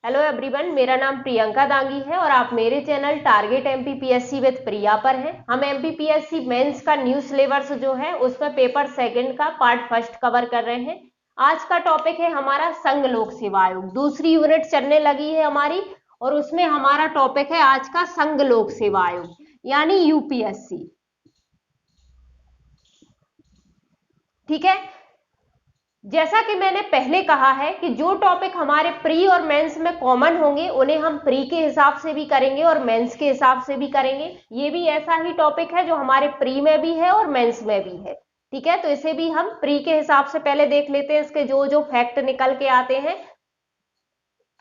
Hello everyone, मेरा नाम प्रियंका दांगी है और आप मेरे चैनल टारगेट एमपीपीएससी विद प्रिया पर हैं। हम एमपीपीएससी मेंस का न्यू सिलेबस जो है उसमें पेपर सेकंड का पार्ट फर्स्ट कवर कर रहे हैं। आज का टॉपिक है हमारा संघ लोक सेवा आयोग। दूसरी यूनिट चलने लगी है हमारी और उसमें हमारा टॉपिक है आज का संघ लोक सेवा आयोग यानी यूपीएससी। ठीक है, जैसा कि मैंने पहले कहा है कि जो टॉपिक हमारे प्री और मेंस में कॉमन होंगे उन्हें हम प्री के हिसाब से भी करेंगे और मेंस के हिसाब से भी करेंगे। ये भी ऐसा ही टॉपिक है जो हमारे प्री में भी है और मेंस में भी है। ठीक है, तो इसे भी हम प्री के हिसाब से पहले देख लेते हैं, इसके जो जो फैक्ट निकल के आते हैं।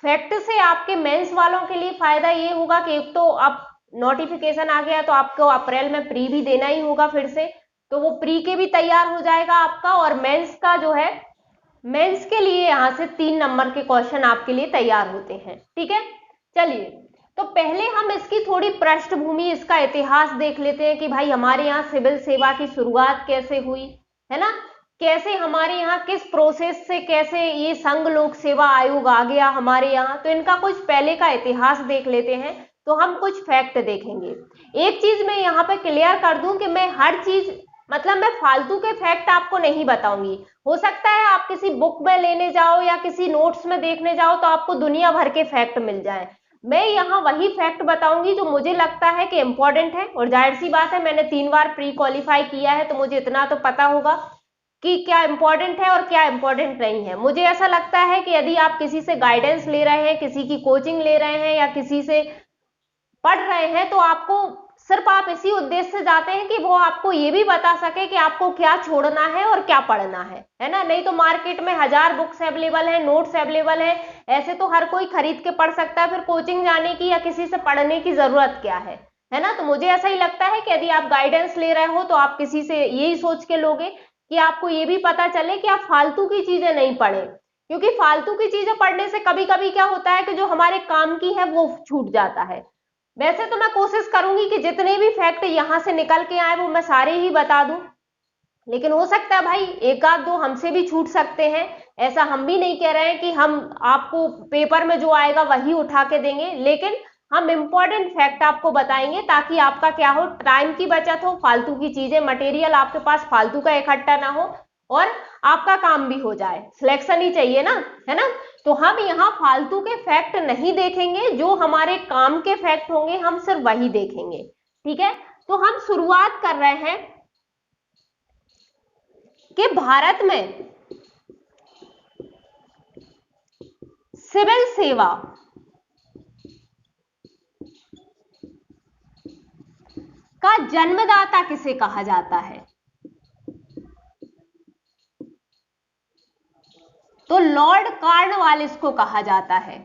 फैक्ट से आपके मेंस वालों के लिए फायदा ये होगा कि एक तो अब नोटिफिकेशन आ गया तो आपको अप्रैल में प्री भी देना ही होगा फिर से, तो वो प्री के भी तैयार हो जाएगा आपका। और मेंस का जो है, मेंस के लिए यहां से 3 नंबर के क्वेश्चन आपके लिए तैयार होते हैं। ठीक है, चलिए तो पहले हम इसकी थोड़ी पृष्ठभूमि, इसका इतिहास देख लेते हैं कि भाई हमारे यहाँ सिविल सेवा की शुरुआत कैसे हुई, है ना। कैसे हमारे यहाँ किस प्रोसेस से कैसे ये संघ लोक सेवा आयोग आ गया हमारे यहाँ, तो इनका कुछ पहले का इतिहास देख लेते हैं। तो हम कुछ फैक्ट देखेंगे। एक चीज मैं यहाँ पे क्लियर कर दूं कि मैं हर चीज, मतलब मैं फालतू के फैक्ट आपको नहीं बताऊंगी। हो सकता है आप किसी बुक में लेने जाओ या किसी नोट्स में देखने जाओ तो आपको दुनिया भर के फैक्ट मिल जाए। मैं यहाँ वही फैक्ट बताऊंगी जो मुझे लगता है कि इंपॉर्टेंट है। और जाहिर सी बात है, मैंने 3 बार प्री क्वालिफाई किया है तो मुझे इतना तो पता होगा कि क्या इंपॉर्टेंट है और क्या इंपॉर्टेंट नहीं है। मुझे ऐसा लगता है कि यदि आप किसी से गाइडेंस ले रहे हैं, किसी की कोचिंग ले रहे हैं या किसी से पढ़ रहे हैं, तो आपको सिर्फ आप इसी उद्देश्य से जाते हैं कि वो आपको ये भी बता सके कि आपको क्या छोड़ना है और क्या पढ़ना है ना। नहीं तो मार्केट में 1000 बुक्स अवेलेबल है, नोट्स अवेलेबल है, ऐसे तो हर कोई खरीद के पढ़ सकता है, फिर कोचिंग जाने की या किसी से पढ़ने की जरूरत क्या है ना। तो मुझे ऐसा ही लगता है कि यदि आप गाइडेंस ले रहे हो तो आप किसी से यही सोच के लोगे कि आपको ये भी पता चले कि आप फालतू की चीजें नहीं पढ़े, क्योंकि फालतू की चीजें पढ़ने से कभी कभी क्या होता है कि जो हमारे काम की है वो छूट जाता है। वैसे तो मैं कोशिश करूंगी कि जितने भी फैक्ट यहां से निकल के आए वो मैं सारे ही बता दूं, लेकिन हो सकता है भाई एक आध दो हमसे भी छूट सकते हैं। ऐसा हम भी नहीं कह रहे हैं कि हम आपको पेपर में जो आएगा वही उठा के देंगे, लेकिन हम इंपॉर्टेंट फैक्ट आपको बताएंगे ताकि आपका क्या हो, टाइम की बचत हो, फालतू की चीजें, मटेरियल आपके पास फालतू का इकट्ठा ना हो और आपका काम भी हो जाए। सिलेक्शन ही चाहिए ना, है ना। तो हम यहाँ फालतू के फैक्ट नहीं देखेंगे, जो हमारे काम के फैक्ट होंगे हम सिर्फ वही देखेंगे। ठीक है, तो हम शुरुआत कर रहे हैं कि भारत में सिविल सेवा का जन्मदाता किसे कहा जाता है। तो लॉर्ड कॉर्नवालिस को कहा जाता है।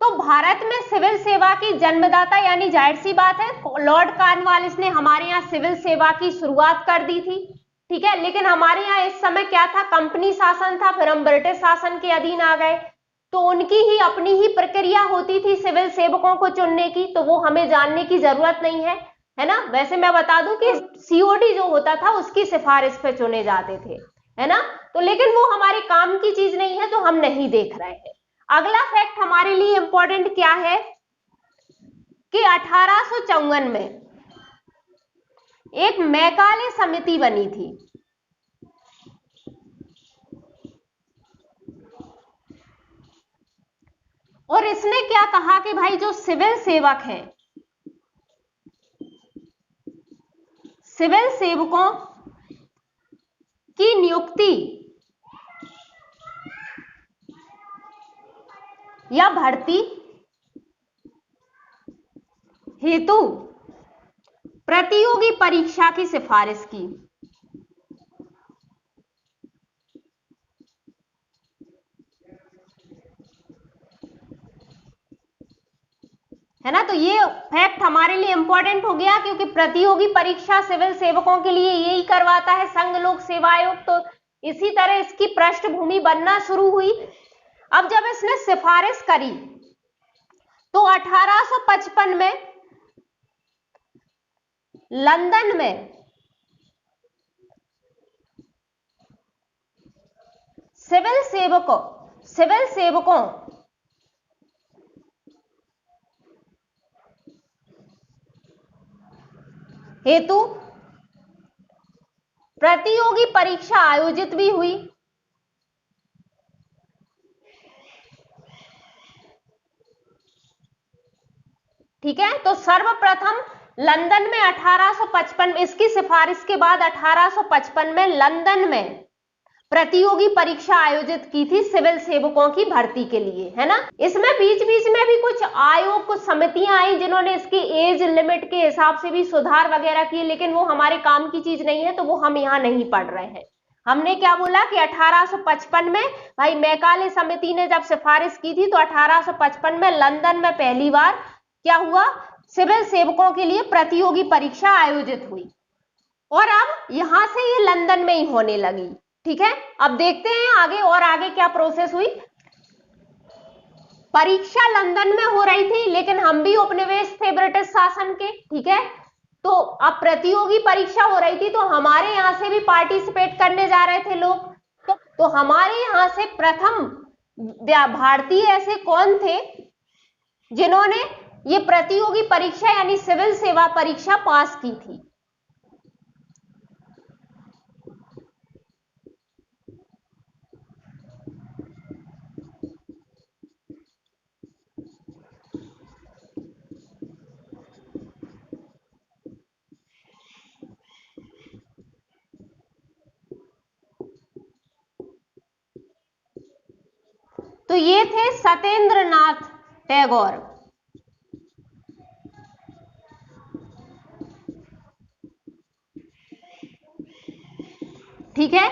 तो भारत में सिविल सेवा की जन्मदाता यानी जाहिर सी बात है लॉर्ड कॉर्नवालिस ने हमारे यहाँ सिविल सेवा की शुरुआत कर दी थी। ठीक है, लेकिन हमारे यहाँ इस समय क्या था, कंपनी शासन था, फिर हम ब्रिटिश शासन के अधीन आ गए, तो उनकी ही अपनी ही प्रक्रिया होती थी सिविल सेवकों को चुनने की, तो वो हमें जानने की जरूरत नहीं है ना। वैसे मैं बता दूं कि सीओडी जो होता था उसकी सिफारिश पे चुने जाते थे, है ना। तो लेकिन वो हमारे काम की चीज नहीं है तो हम नहीं देख रहे हैं। अगला फैक्ट हमारे लिए इंपॉर्टेंट क्या है कि 1854 में एक मैकाले समिति बनी थी। और इसने क्या कहा कि भाई जो सिविल सेवक हैं, सिविल सेवकों की नियुक्ति या भर्ती हेतु प्रतियोगी परीक्षा की सिफारिश की, है ना। तो ये फैक्ट हमारे लिए इंपॉर्टेंट हो गया क्योंकि प्रतियोगी परीक्षा सिविल सेवकों के लिए यही करवाता है संघ लोक सेवा आयोग। तो इसी तरह इसकी पृष्ठभूमि बनना शुरू हुई। अब जब इसने सिफारिश करी तो 1855 में लंदन में सिविल सेवकों हेतु प्रतियोगी परीक्षा आयोजित भी हुई। ठीक है, तो सर्वप्रथम लंदन में 1855 में, इसकी सिफारिश के बाद 1855 में लंदन में प्रतियोगी परीक्षा आयोजित की थी सिविल सेवकों की भर्ती के लिए, है ना। इसमें बीच बीच में भी कुछ आयोग, कुछ समितियां आई जिन्होंने इसकी एज लिमिट के हिसाब से भी सुधार वगैरह किए, लेकिन वो हमारे काम की चीज नहीं है, तो वो हम यहाँ नहीं पढ़ रहे हैं। हमने क्या बोला कि 1855 में भाई मैकाले समिति ने जब सिफारिश की थी, तो 1855 में लंदन में पहली बार क्या हुआ, सिविल सेवकों के लिए प्रतियोगी परीक्षा आयोजित हुई, और अब यहां से ये लंदन में ही होने लगी। ठीक है, अब देखते हैं आगे, और आगे क्या प्रोसेस हुई। परीक्षा लंदन में हो रही थी, लेकिन हम भी उपनिवेश थे ब्रिटिश शासन के। ठीक है, तो अब प्रतियोगी परीक्षा हो रही थी, तो हमारे यहां से भी पार्टिसिपेट करने जा रहे थे लोग। तो हमारे यहां से प्रथम भारतीय ऐसे कौन थे जिन्होंने ये प्रतियोगी परीक्षा यानी सिविल सेवा परीक्षा पास की थी। तो ये थे सत्येंद्रनाथ टैगोर। ठीक है,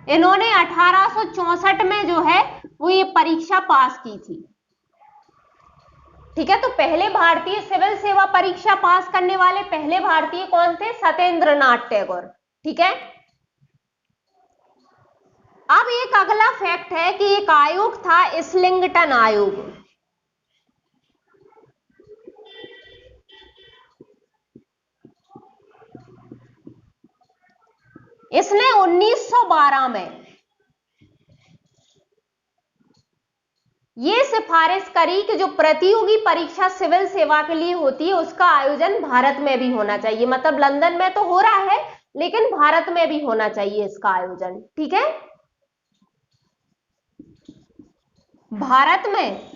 इन्होंने 1864 में जो है वो ये परीक्षा पास की थी। ठीक है, तो पहले भारतीय सिविल सेवा परीक्षा पास करने वाले पहले भारतीय कौन थे, सत्येंद्रनाथ टैगोर। ठीक है, अब एक अगला फैक्ट है कि एक आयोग था इस्लिंगटन आयोग। इसने 1912 में ये सिफारिश करी कि जो प्रतियोगी परीक्षा सिविल सेवा के लिए होती है उसका आयोजन भारत में भी होना चाहिए। मतलब लंदन में तो हो रहा है, लेकिन भारत में भी होना चाहिए इसका आयोजन। ठीक है, भारत में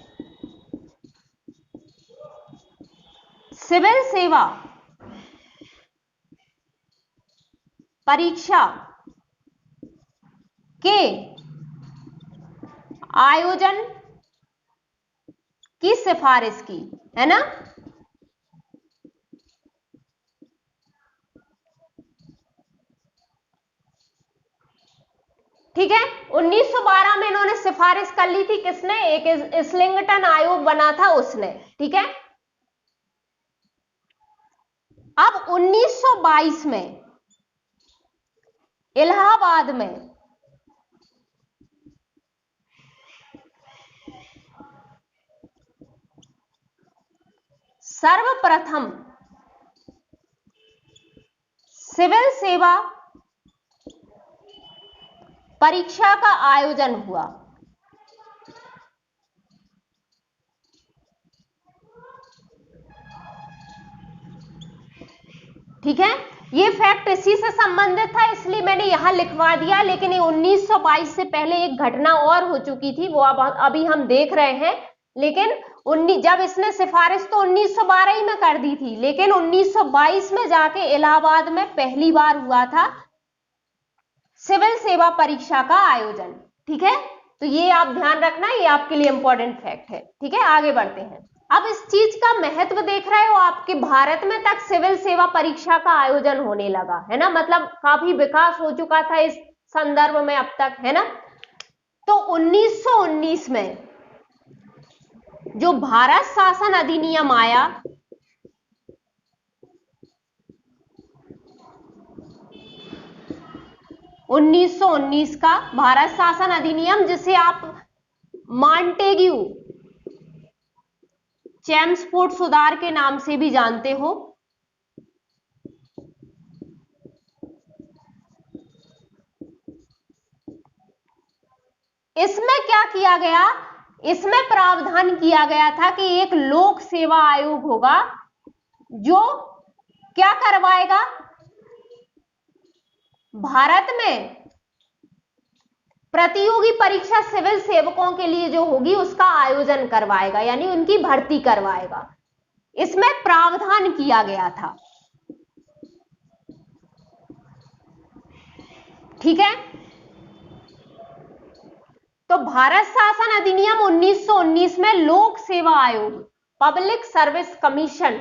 सिविल सेवा परीक्षा के आयोजन की सिफारिश की, है ना। ठीक है, 1912 में इन्होंने सिफारिश कर ली थी, किसने, एक इस्लिंगटन आयोग बना था उसने। ठीक है, अब 1922 में इलाहाबाद में सर्वप्रथम सिविल सेवा परीक्षा का आयोजन हुआ। ठीक है, ये फैक्ट इसी से संबंधित था, इसलिए मैंने यहां लिखवा दिया, लेकिन ये 1922 से पहले एक घटना और हो चुकी थी, वो अब अभी हम देख रहे हैं। लेकिन जब इसने सिफारिश तो 1912 ही में कर दी थी, लेकिन 1922 में जाके इलाहाबाद में पहली बार हुआ था सिविल सेवा परीक्षा का आयोजन। ठीक है, तो ये आप ध्यान रखना, ये आपके लिए इंपॉर्टेंट फैक्ट है। ठीक है, आगे बढ़ते हैं। अब इस चीज का महत्व देख रहे हो, आपके भारत में तक सिविल सेवा परीक्षा का आयोजन होने लगा, है ना। मतलब काफी विकास हो चुका था इस संदर्भ में अब तक, है ना। तो 1919 में जो भारत शासन अधिनियम आया, उन्नीस का भारत शासन अधिनियम, जिसे आप मॉन्टेग्यू चेम्सफोर्ड सुधार के नाम से भी जानते हो। इसमें क्या किया गया, इसमें प्रावधान किया गया था कि एक लोक सेवा आयोग होगा जो क्या करवाएगा, भारत में प्रतियोगी परीक्षा सिविल सेवकों के लिए जो होगी उसका आयोजन करवाएगा, यानी उनकी भर्ती करवाएगा। इसमें प्रावधान किया गया था। ठीक है, तो भारत शासन अधिनियम 1919 में लोक सेवा आयोग, पब्लिक सर्विस कमीशन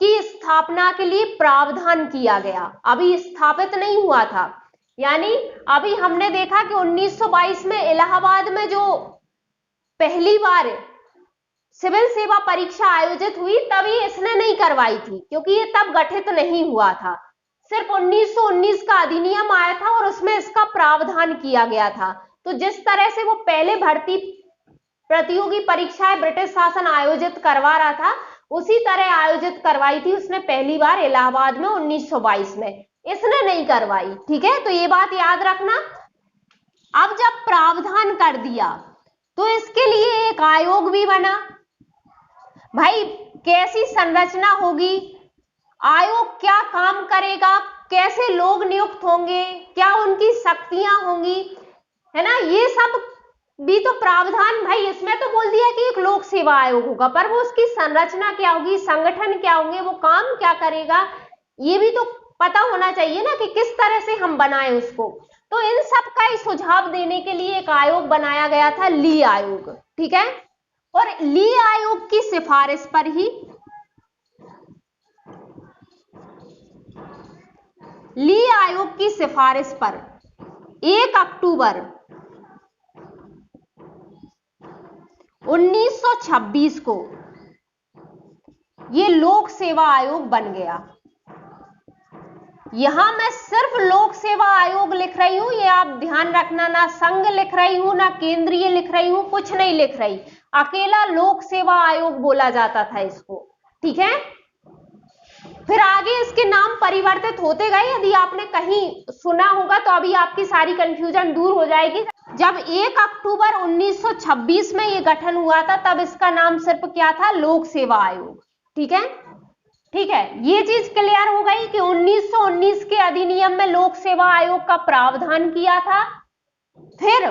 की स्थापना के लिए प्रावधान किया गया। अभी स्थापित नहीं हुआ था, यानी अभी हमने देखा कि 1922 में इलाहाबाद में जो पहली बार सिविल सेवा परीक्षा आयोजित हुई तभी इसने नहीं करवाई थी, क्योंकि ये तब गठित नहीं हुआ था। सिर्फ 1919 का अधिनियम आया था और उसमें इसका प्रावधान किया गया था। तो जिस तरह से वो पहले भर्ती प्रतियोगी परीक्षाएं ब्रिटिश शासन आयोजित करवा रहा था, उसी तरह आयोजित करवाई थी उसने पहली बार इलाहाबाद में 1922 में, इसने नहीं करवाई। ठीक है, तो ये बात याद रखना। अब जब प्रावधान कर दिया तो इसके लिए एक आयोग भी बना। भाई कैसी संरचना होगी, आयोग क्या काम करेगा, कैसे लोग नियुक्त होंगे, क्या उनकी शक्तियां होंगी, है ना, ये सब भी तो प्रावधान। भाई इसमें तो बोल दिया कि एक लोक सेवा आयोग होगा, पर वो उसकी संरचना क्या होगी, संगठन क्या होंगे, वो काम क्या करेगा, ये भी तो पता होना चाहिए ना कि किस तरह से हम बनाए उसको। तो इन सब का ही सुझाव देने के लिए एक आयोग बनाया गया था, ली आयोग। ठीक है, और ली आयोग की सिफारिश पर ही, ली आयोग की सिफारिश पर 1 अक्टूबर 1926 को ये लोक सेवा आयोग बन गया। यहां मैं सिर्फ लोक सेवा आयोग लिख रही हूं, ये आप ध्यान रखना, ना संघ लिख रही हूं ना केंद्रीय लिख रही हूं, कुछ नहीं लिख रही, अकेला लोक सेवा आयोग बोला जाता था इसको। ठीक है, फिर आगे इसके नाम परिवर्तित होते गए। यदि आपने कहीं सुना होगा तो अभी आपकी सारी कंफ्यूजन दूर हो जाएगी। जब 1 अक्टूबर 1926 में ये गठन हुआ था तब इसका नाम सिर्फ क्या था, लोक सेवा आयोग। ठीक है, ठीक है, ये चीज क्लियर हो गई कि 1919 के अधिनियम में लोक सेवा आयोग का प्रावधान किया था। फिर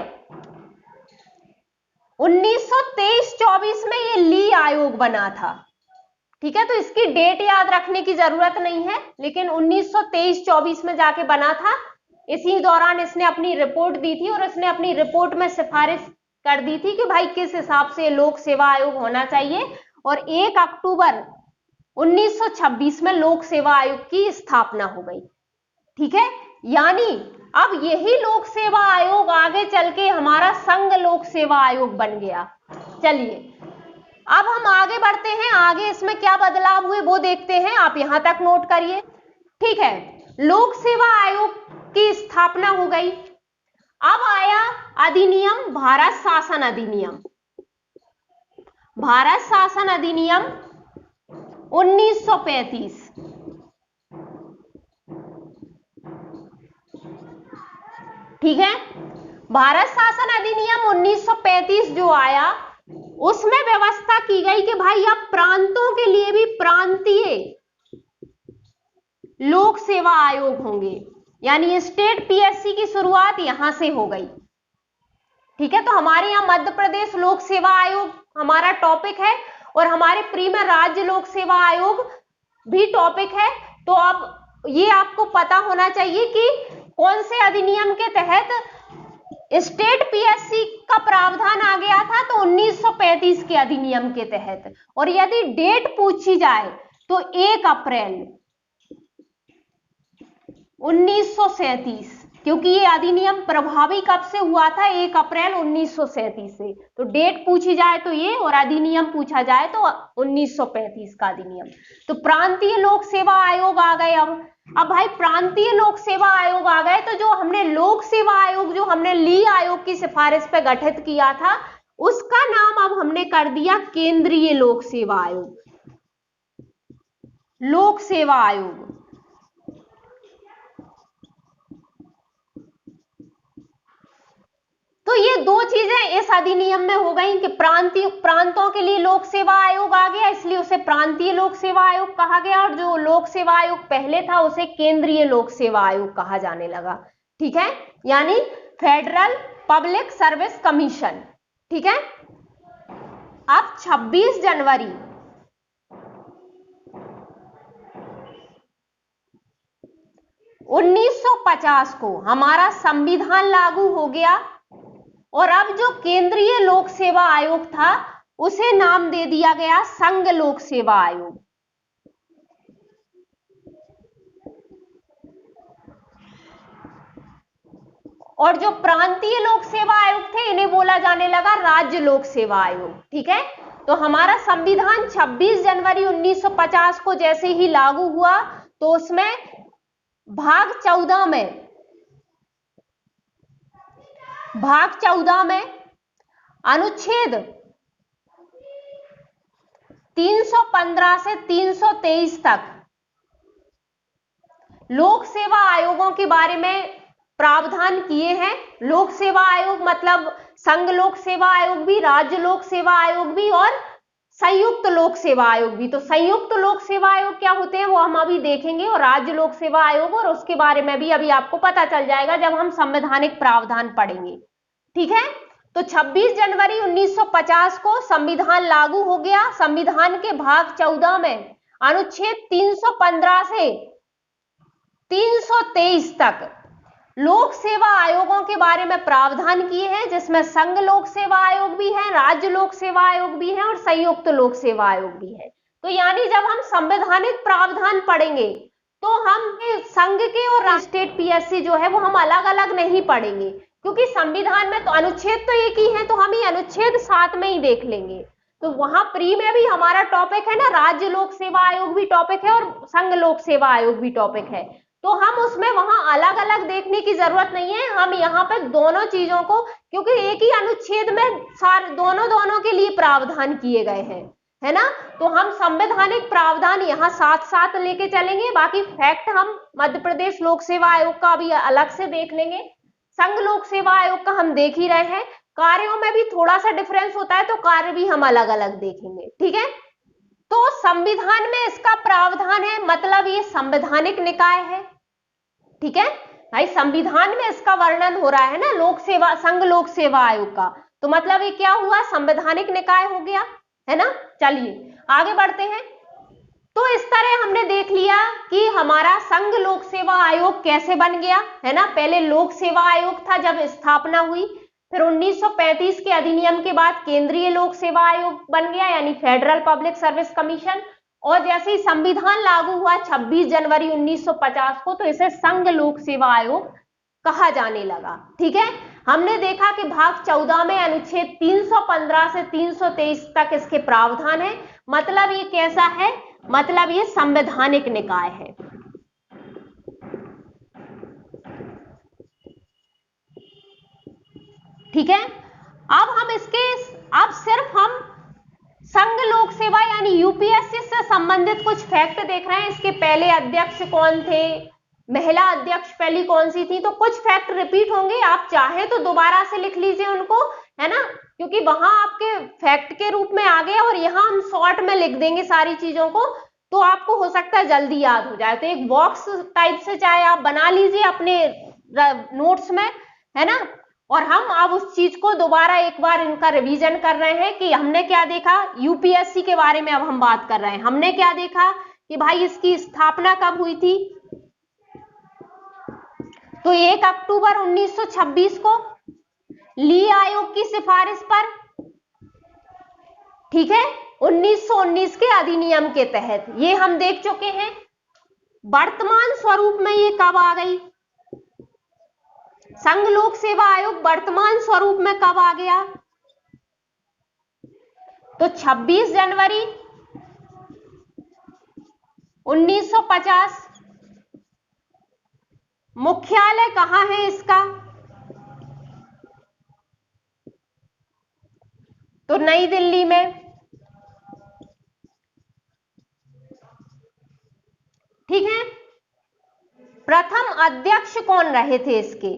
1923-24 में ये ली आयोग बना था। ठीक है, तो इसकी डेट याद रखने की जरूरत नहीं है, लेकिन 1923-24 में जाके बना था। इसी दौरान इसने अपनी रिपोर्ट दी थी और इसने अपनी रिपोर्ट में सिफारिश कर दी थी कि भाई किस हिसाब से लोक सेवा आयोग होना चाहिए, और 1 अक्टूबर 1926 में लोक सेवा आयोग की स्थापना हो गई। ठीक है, यानी अब यही लोक सेवा आयोग आगे चल के हमारा संघ लोक सेवा आयोग बन गया। चलिए अब हम आगे बढ़ते हैं, आगे इसमें क्या बदलाव हुए वो देखते हैं, आप यहां तक नोट करिए। ठीक है, लोक सेवा आयोग की स्थापना हो गई। अब आया अधिनियम, भारत शासन अधिनियम। भारत शासन अधिनियम 1935। ठीक है, भारत शासन अधिनियम 1935 जो आया उसमें व्यवस्था की गई कि भाई अब प्रांतों के लिए भी प्रांतीय लोक सेवा आयोग होंगे, यानी स्टेट पीएससी की शुरुआत यहां से हो गई। ठीक है, तो हमारे यहां मध्य प्रदेश लोक सेवा आयोग हमारा टॉपिक है और हमारे प्री में राज्य लोक सेवा आयोग भी टॉपिक है। तो अब ये आपको पता होना चाहिए कि कौन से अधिनियम के तहत स्टेट पीएससी का प्रावधान आ गया था, तो 1935 के अधिनियम के तहत। और यदि डेट पूछी जाए तो 1 अप्रैल 1937, क्योंकि ये अधिनियम प्रभावी कब से हुआ था, 1 अप्रैल 1937 से। तो डेट पूछी जाए तो ये, और अधिनियम पूछा जाए तो 1935 का अधिनियम। तो प्रांतीय लोक सेवा आयोग आ गए। अब भाई प्रांतीय लोक सेवा आयोग आ गए, तो जो हमने लोक सेवा आयोग, जो हमने ली आयोग की सिफारिश पे गठित किया था, उसका नाम अब हमने कर दिया केंद्रीय लोक सेवा आयोग। लोक सेवा आयोग, दो चीजें इस अधिनियम में हो गई कि प्रांतों के लिए लोक सेवा आयोग आ गया, इसलिए उसे प्रांतीय लोक सेवा आयोग कहा गया, और जो लोक सेवा आयोग पहले था उसे केंद्रीय लोक सेवा आयोग कहा जाने लगा। ठीक है, यानी फेडरल पब्लिक सर्विस कमीशन। ठीक है, अब 26 जनवरी 1950 को हमारा संविधान लागू हो गया, और अब जो केंद्रीय लोक सेवा आयोग था उसे नाम दे दिया गया संघ लोक सेवा आयोग। और जो प्रांतीय लोक सेवा आयोग थे इन्हें बोला जाने लगा राज्य लोक सेवा आयोग। ठीक है, तो हमारा संविधान 26 जनवरी 1950 को जैसे ही लागू हुआ तो उसमें भाग 14 में अनुच्छेद 315 से 323 तक लोक सेवा आयोगों के बारे में प्रावधान किए हैं। लोक सेवा आयोग मतलब संघ लोक सेवा आयोग भी, राज्य लोक सेवा आयोग भी और संयुक्त लोक सेवा आयोग भी। तो संयुक्त लोक सेवा आयोग क्या होते हैं वो हम अभी देखेंगे, और राज्य लोक सेवा आयोग, और उसके बारे में भी अभी आपको पता चल जाएगा जब हम संवैधानिक प्रावधान पढ़ेंगे। ठीक है, तो 26 जनवरी 1950 को संविधान लागू हो गया। संविधान के भाग 14 में अनुच्छेद 315 से 323 तक लोक सेवा आयोगों के बारे में प्रावधान किए हैं, जिसमें संघ लोक सेवा आयोग भी है, राज्य लोक सेवा आयोग भी है और संयुक्त लोक सेवा आयोग भी है। तो यानी जब हम संवैधानिक प्रावधान पढ़ेंगे तो हम संघ के और स्टेट पीएससी जो है वो हम अलग अलग नहीं पढ़ेंगे, क्योंकि संविधान में तो अनुच्छेद तो एक ही है, तो हम ये अनुच्छेद 7 में ही देख लेंगे। तो वहां प्री में भी हमारा टॉपिक है ना, राज्य लोक सेवा आयोग भी टॉपिक है और संघ लोक सेवा आयोग भी टॉपिक है, तो हम उसमें वहां अलग अलग देखने की जरूरत नहीं है। हम यहाँ पे दोनों चीजों को, क्योंकि एक ही अनुच्छेद में सारे दोनों के लिए प्रावधान किए गए हैं, है ना, तो हम संवैधानिक प्रावधान यहाँ साथ साथ लेके चलेंगे। बाकी फैक्ट हम मध्य प्रदेश लोक सेवा आयोग का भी अलग से देख लेंगे, संघ लोक सेवा आयोग का हम देख ही रहे हैं। कार्यों में भी थोड़ा सा डिफरेंस होता है, तो कार्य भी हम अलग अलग देखेंगे। ठीक है, तो संविधान में इसका प्रावधान है, मतलब ये संवैधानिक निकाय है। ठीक है भाई, संविधान में इसका वर्णन हो रहा है ना लोक सेवा, संघ लोक सेवा आयोग का, तो मतलब ये क्या हुआ, संवैधानिक निकाय हो गया, है ना। चलिए आगे बढ़ते हैं। तो इस तरह हमने देख लिया कि हमारा संघ लोक सेवा आयोग कैसे बन गया, है ना। पहले लोक सेवा आयोग था जब स्थापना हुई, फिर 1935 के अधिनियम के बाद केंद्रीय लोक सेवा आयोग बन गया, यानी फेडरल पब्लिक सर्विस कमीशन, और जैसे ही संविधान लागू हुआ 26 जनवरी 1950 को, तो इसे संघ लोक सेवा आयोग कहा जाने लगा। ठीक है, हमने देखा कि भाग 14 में अनुच्छेद 315 से 323 तक इसके प्रावधान है, मतलब ये कैसा है, मतलब ये संवैधानिक निकाय है। ठीक है, अब सिर्फ हम संघ लोक सेवा यानी यूपीएससी से संबंधित कुछ फैक्ट देख रहे हैं। इसके पहले अध्यक्ष कौन थे, महिला अध्यक्ष पहली कौन सी थी, तो कुछ फैक्ट रिपीट होंगे, आप चाहे तो दोबारा से लिख लीजिए उनको, है ना, क्योंकि वहां आपके फैक्ट के रूप में आ गया और यहाँ हम शॉर्ट में लिख देंगे सारी चीजों को, तो आपको हो सकता है जल्दी याद हो जाए। तो एक बॉक्स टाइप से चाहे आप बना लीजिए अपने नोट्स में, है ना, और हम अब उस चीज को दोबारा एक बार इनका रिवीजन कर रहे हैं कि हमने क्या देखा, यूपीएससी के बारे में अब हम बात कर रहे हैं। हमने क्या देखा कि भाई इसकी स्थापना कब हुई थी, तो 1 अक्टूबर 1926 को ली आयोग की सिफारिश पर। ठीक है, 1919 के अधिनियम के तहत ये हम देख चुके हैं। वर्तमान स्वरूप में ये कब आ गई, संघ लोक सेवा आयोग वर्तमान स्वरूप में कब आ गया, तो 26 जनवरी 1950। मुख्यालय कहां है इसका, तो नई दिल्ली में। ठीक है, प्रथम अध्यक्ष कौन रहे थे इसके,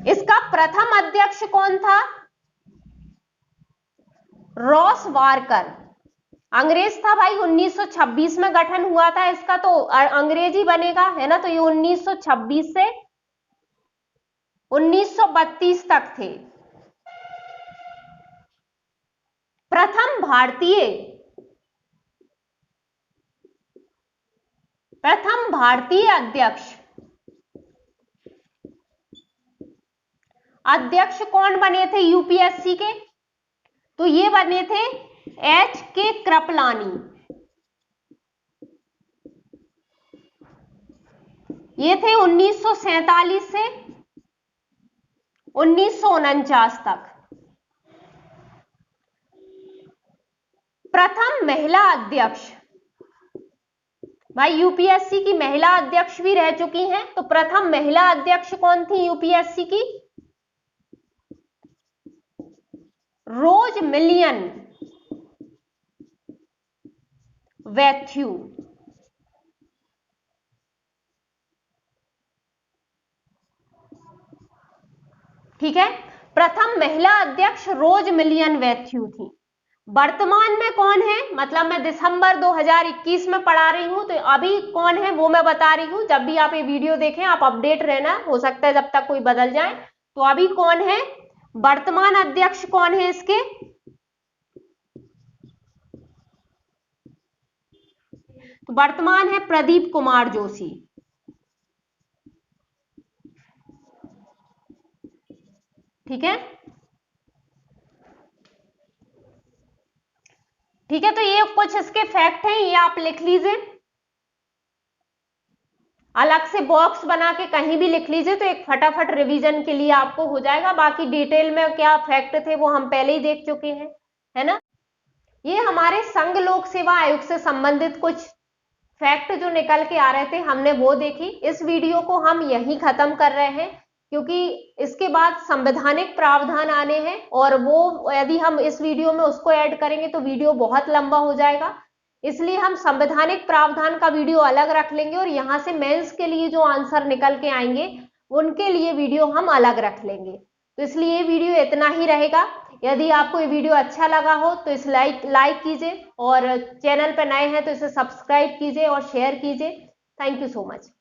इसका प्रथम अध्यक्ष कौन था? रॉस वारकर, अंग्रेज था भाई। 1926 में गठन हुआ था इसका, तो अंग्रेजी बनेगा, है ना। तो ये 1926 से 1932 तक थे। प्रथम भारतीय अध्यक्ष कौन बने थे यूपीएससी के? तो ये बने थे H.K. कृपलानी। ये थे 1947 से 1949 तक। प्रथम महिला अध्यक्ष, भाई यूपीएससी की महिला अध्यक्ष भी रह चुकी हैं, तो प्रथम महिला अध्यक्ष कौन थी यूपीएससी की? रोज मिलियन वैथ्यू। ठीक है, प्रथम महिला अध्यक्ष रोज मिलियन वैथ्यू थी। वर्तमान में कौन है, मतलब मैं दिसंबर 2021 में पढ़ा रही हूं, तो अभी कौन है वो मैं बता रही हूं। जब भी आप ये वीडियो देखें आप अपडेट रहना, हो सकता है जब तक कोई बदल जाए। तो अभी कौन है वर्तमान अध्यक्ष, कौन है इसके? तो वर्तमान है प्रदीप कुमार जोशी। ठीक है, ठीक है। तो ये कुछ इसके फैक्ट हैं, ये आप लिख लीजिए, अलग से बॉक्स बना के कहीं भी लिख लीजिए, तो एक फटाफट रिवीजन के लिए आपको हो जाएगा। बाकी डिटेल में क्या फैक्ट थे वो हम पहले ही देख चुके हैं, है ना। ये हमारे संघ लोक सेवा आयोग से संबंधित कुछ फैक्ट जो निकल के आ रहे थे, हमने वो देखी। इस वीडियो को हम यहीं खत्म कर रहे हैं, क्योंकि इसके बाद संवैधानिक प्रावधान आने हैं, और वो यदि हम इस वीडियो में उसको ऐड करेंगे तो वीडियो बहुत लंबा हो जाएगा। इसलिए हम संवैधानिक प्रावधान का वीडियो अलग रख लेंगे, और यहां से मेंस के लिए जो आंसर निकल के आएंगे उनके लिए वीडियो हम अलग रख लेंगे। तो इसलिए ये वीडियो इतना ही रहेगा। यदि आपको ये वीडियो अच्छा लगा हो तो इस लाइक कीजिए, और चैनल पर नए हैं तो इसे सब्सक्राइब कीजिए और शेयर कीजिए। Thank you so much.